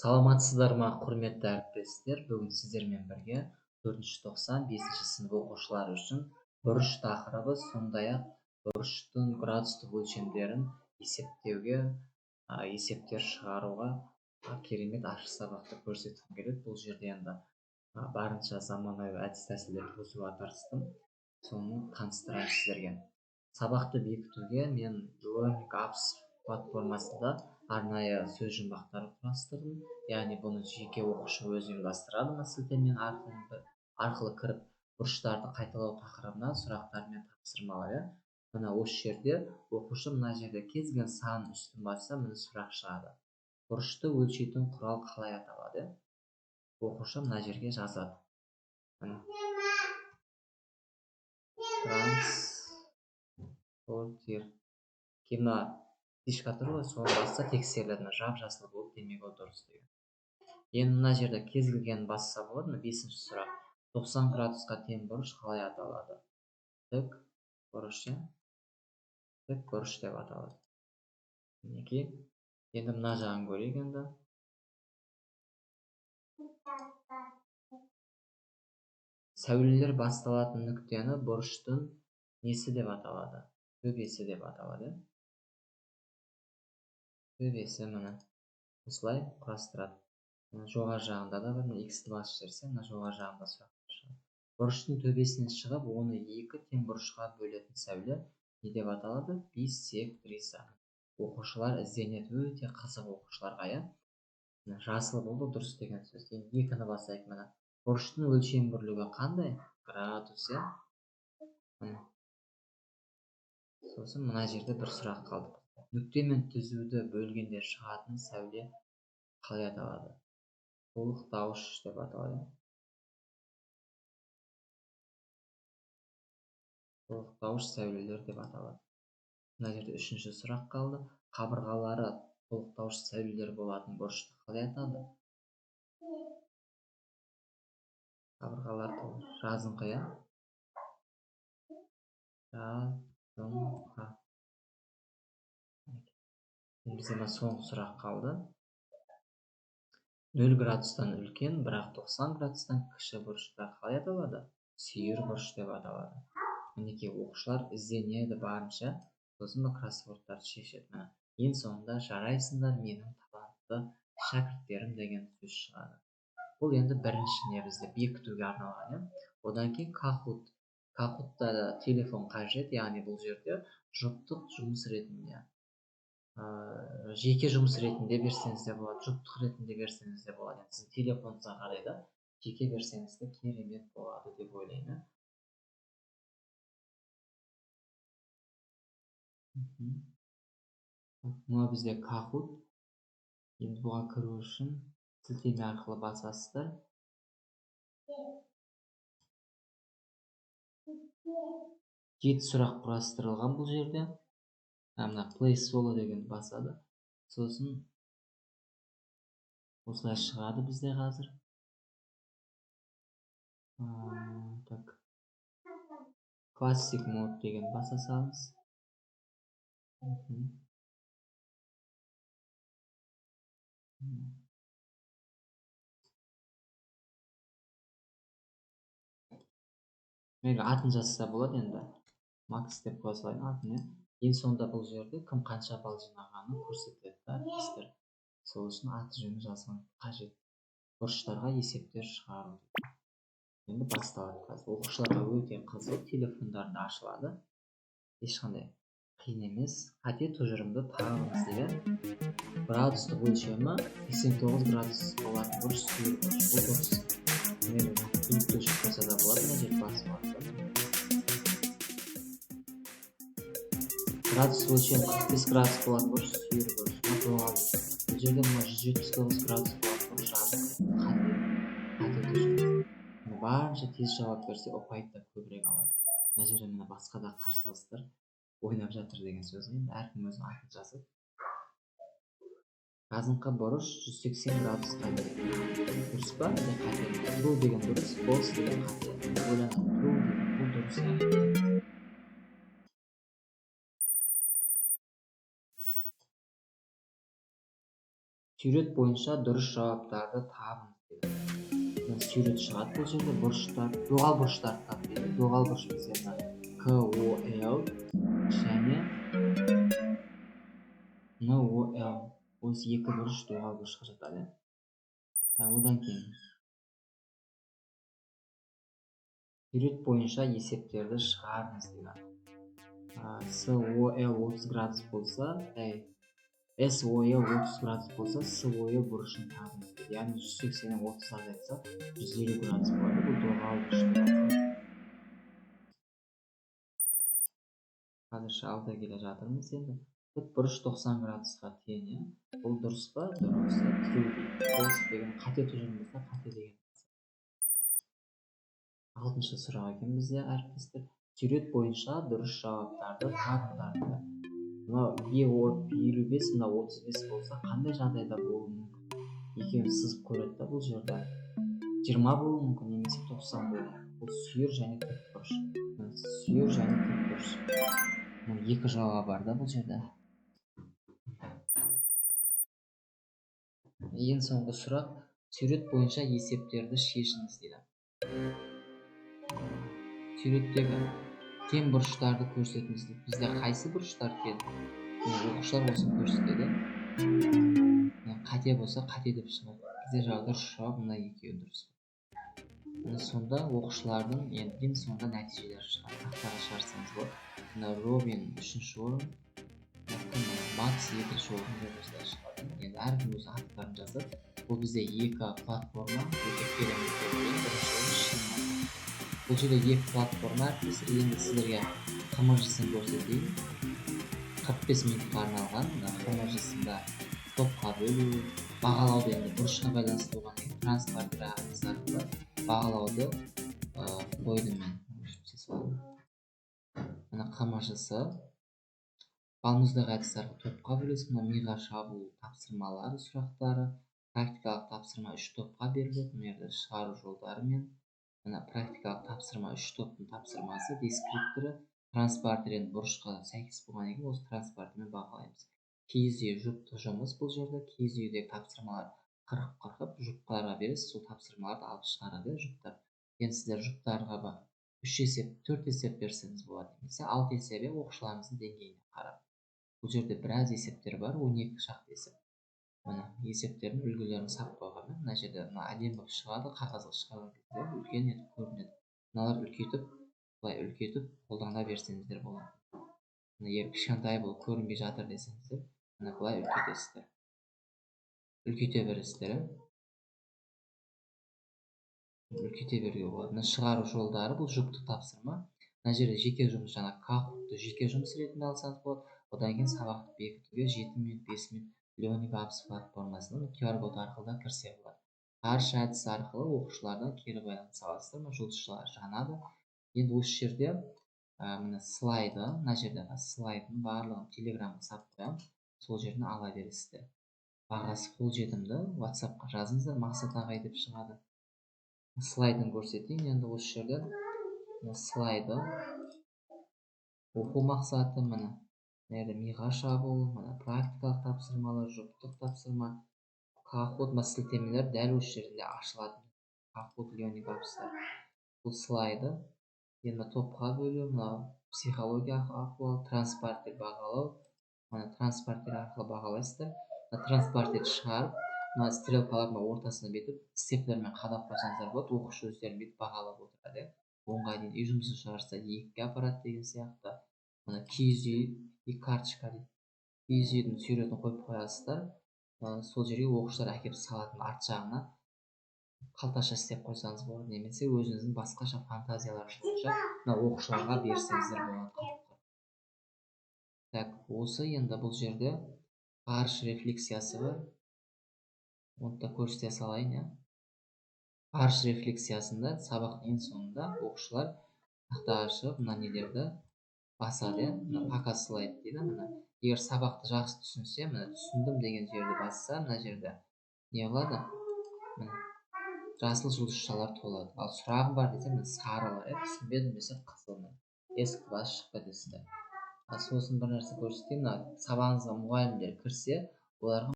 Саламатсыздар ма, құрметті әріптестер? Бүгін сіздермен бірге 4-тоқсан 5 сынып оқушылары үшін бұрыш тақырыбы, сондай-ақ бұрыштың градустық өлшемдерін есептеуге, есептер шығаруға керемет ашық сабақты көрсеткім келеді. Бұл жерде енді барынша заманауи әдіс-тәсілдерді қосуға тырыстым. Соны таныстырайын сіздерге. Сабақты бекітуге мен Learning Apps платформасында арнайы сөз жұмбақтары құрастырдым. Яғни бұны жеке оқушы өзі ұйымдастырады. Сілтеме арқылы кіріп, бұрыштарды қайталау тақырыбына сұрақтар мен тапсырмалар. Мына осы жерде оқушы мына жерде кез келген сан үстін басса, міне сұрақ шығады. Бұрышты өлшейтін құрал қалай аталады? Оқушы мына жерге жазады. Транспортир. Мына фишка тұр ғой, соны басса тексеріледі. Жап-жасыл болып, демек ол дұрыс деген. Енді мына жерде кез келген басса болады. 5-ші сұрақ. 90 градусқа тең бұрыш қалай аталады? Тік бұрыш, тік бұрыш деп аталады. Мінекей. Енді мына жағын көрейік енді. Сәулелер басталатын нүктені бұрыштың несі деп аталады? Төбесі деп аталады. Төбесі міне осылай құрастырады. Жоғары жағында да бар, x-ті басып жіберсе, жоғары жағында сұрақ шығады. Бұрыштың төбесінен шығып, оны екі тең бұрышқа бөлетін сәуле не деп аталады? Бисектриса. Оқушылар ізденеді, өте қызық оқушыларға. Жасыл болды, дұрыс деген сөз. Енді екіні басайық. Міне бұрыштың өлшем бірлігі қандай? Градус. Сосын мына жерде бір сұрақ қалды. Нүкте мен түзуді бөлгенде шығатын сәуле қалай аталады? Толықтауыш деп аталады. Толықтауыш сәулелер деп аталады. Мына жерде үшінші сұрақ қалды. Қабырғалары толықтауыш сәулелер болатын бұрышты қалай атады? Қабырғалар жазыңқы. Жазыңқы. Бізде соңғы сұрақ қалды. 0 градустан үлкен, бірақ 90 градустан кіші бұрыштар қалай аталады? Сүйір бұрыш деп аталады. Мінекей оқушылар ізденеді барынша, сосын кроссвордтарды шешеді. Ең соңында жарайсыңдар менің талантты шәкірттерім деген сөз шығады. Бұл енді бірінші бізде бекітуге арналған. Одан кейін Kahoot. Kahoot'та телефон қажет, яғни бұл жерде жұптық жұмыс ретінде. Жеке жұмыс ретінде берсеңіз де болады, жұптық ретінде берсеңіз де болады. Сіз телефоныңызға қарай жеке берсеңіз де керемет болады деп ойлаймын. Мына бізде Kahoot. Енді бұған кіру үшін сілтеме арқылы басасыздар. Жеті сұрақ құрастырылған бұл жерде. Мына play solo деген басады. Сосын осылай шығады бізде қазір. Classic mode деген басасаңыз. Атын жазса болады енді. Макс деп қойсалайын атын. Ең соңында бұл жерде кім қанша балл жинағанын көрсетеді. Сол үшін аты жөнін жазған қажет. Бұрыштарға есептер шығару. Енді басталады қазір. Оқушыларға өте қызық, телефондарында ашылады. Ешқандай қиын емес. Қате тұжырымды табыңыз деген. Градустық өлшемі 89 градус болатын бұрыш сүйір бұрыш. Бұл дұрыс. Мен түнікті үшін қоса да болады, мына жер басып алады. Градус өлшем 45 градус болатын бұрыш сүйір бұрыш. Бұл жерде 179 градус болатын бұрыш қате тұжырым. Барынша тез жауап берсе, ұпайды да көбірек алады. Мына жерде басқа да қарсыластар ойнап жатыр деген сөз. Әркім өзінің атын жазып. Жазыңқы бұрыш 180 градусқа дұрыс па? True деген дұрыс, false деген қате. True деген бұл дұрыс. Сюрет бойынша дұрыс жауаптарды табыңыз дейді. Сюрет шығады бұл жерде, бұрыштар, доғал бұрыштарды тап дейді. Доғал бұрыш бізде мына КОЛ және НОЛ. Осы екі бұрыш доғал бұрышқа жатады. Одан кейін сюрет бойынша есептерді шығарыңыз дейді. СОЛ 30 градус болса, СОЛ 30 градус болса, СОЛ бұрышын табыңыз дейді. Яғни 180-нен 30 азайтса 150 градус болады. Бұл доғал бұрыш. Қазірше алда келе жатырмыз енді. Бұрыш 90 градусқа тең. Бұл дұрыс па? Дұрыс. Дұрыс деген қате тұжырымымызда қате деген. 6-шы сұрақ екен бізде әріптестер. Сюрет бойынша дұрыс жауаптарды табыңдар дейді. Мына B55, мына 35 болса, қандай жағдайда болуы мүмкін? Екеуін сызып көреді да бұл жерде. 20 болуы мүмкін, немесе 90 болуы мүмкін. Бұл сүйір және тікбұрыш. Сүйір және тікбұрыш. Екі жауабы бар да бұл жерде. Ең соңғы сұрақ. Сюрет бойынша есептерді шешіңіз дейді. Сюреттегі тең бұрыштарды көрсетіңіз дейді. Бізде қайсы бұрыштар тең? Оқушылар осыны көрсетеді. Қате болса қате деп шығады. Бізде дұрыс жауап мына екеуі дұрыс. Сонда оқушылардың ең соңында нәтижелер шығады. Тақтаға шығарсаңыз болады. Робин 3-ші орын, Макс 2-ші орын деп осылай шығады. Енді әркім өз аттарын жазады. Бұл бізде екі платформа, өте керемет болған. Бұл жерде екі платформа әріптестер. Енді сіздерге қымыржысын көрсетейін. 45 минутқа арналған қымыржысында топқа бөлу, бағалауды енді бұрышқа байланысты болған транспортер арқылы бағалауды қойдым мен. Мына қымыржысы балмұздақ әдіс арқылы топқа бөлесіз. Мына миға шабуыл тапсырмалары сұрақтары, практикалық тапсырма 3 топқа беріледі. Мына жерде шығару жолдары мен мына практикалық тапсырма 3 топтың тапсырмасы, дескрипторы, транспортерін бұрышқа сәйкес болған екен, осы транспортермен бағалаймыз. Киіз үй жұпты жұмыс бұл жерде. Киіз үйдегі тапсырмалар 40-40 жұптарға бересіз, сол тапсырмаларды алып шығарады жұптар. Енді сіздер жұптарға 3 есеп, 4 есеп берсеңіз болады, немесе 6 есебе оқушыларымыздың деңгейіне қарап. Бұл жерде біраз есептер бар, 12 шақты есеп. Мына есептердің үлгілерін сап қойған. Мына жерде әдемі болып шығады, қағазға шығарған кезде үлкен етіп көрінеді. Мыналар үлкейтіп, былай үлкейтіп қолдана берсеңіздер болады. Егер кішкентай болып көрінбей жатыр десеңіздер, мына былай үлкейтесіздер. Үлкейте бересіздер. Үлкейте беруге болады. Мына шығару жолдары бұл жұпты тапсырма. Мына жерде жеке жұмыс, жаңа Kahoot-ты жеке жұмыс ретінде алсаңыз болады. Одан кейін сабақты бекітуге 7 минут, 5 минут Learning Apps платформасының QR-код арқылы кірсе болады. Қаршы әдіс арқылы оқушылардан кері байланыс аласыздар. Жұлдызшалар жанады. Енді осы жерде мына слайды, мына жерде слайдың барлығын Telegram-ға сап қоямын. Сол жерден ала бересіздер. Бағасы қолжетімді, WhatsApp-қа жазыңыздар, Мақсат ағай деп шығады. Слайдын көрсетейін. Енді осы жерде слайды оқу мақсаты, мына миға шабуыл, мына практикалық тапсырмалар, жұптық тапсырма, Kahoot сілтемелер дәл осы жерде ашылады. Kahoot Learning Apps-тар. Бұл слайды енді топқа бөлу, мына психология арқылы, транспортер бағалау, мына транспортер арқылы бағалайсыздар. Транспортер шығарып, мына стрелкалардың ортасына бетіп, степлермен қадап қойсаңыздар болады, оқушы өздерін бетіп бағалап отырады. 10-ға дейін үй жұмысын шығарса 2-ге апарады деген сияқты. Мына киіз үй, карточка дейді. Киіз үйдің суретін қойып қоясыздар. Сол жерге оқушылар әкеп салатын арт жағына қалташа істеп қойсаңыз болады, немесе өзіңіздің басқаша фантазиялар бойынша мына оқушыларға берсеңіздер болады. Так, осы енді бұл жерде ғарыш рефлексиясы бар. Оны да көрсете салайын. Ғарыш рефлексиясында сабақтың ең соңында оқушылар тақтаға шығып мына нелерді басады. Мына показ слайд дейді. Егер сабақты жақсы түсінсе, мына түсіндім деген жерді басса, мына жерде не болады? Жасыл жұлдызшалар толады. Ал сұрағым бар десе, сарылар, түсінбедім десе қызыл, есікті басып шығып кетесіздер. Сосын бір нәрсе көрсетейін. Сабағыңызға мұғалімдер кірсе, оларға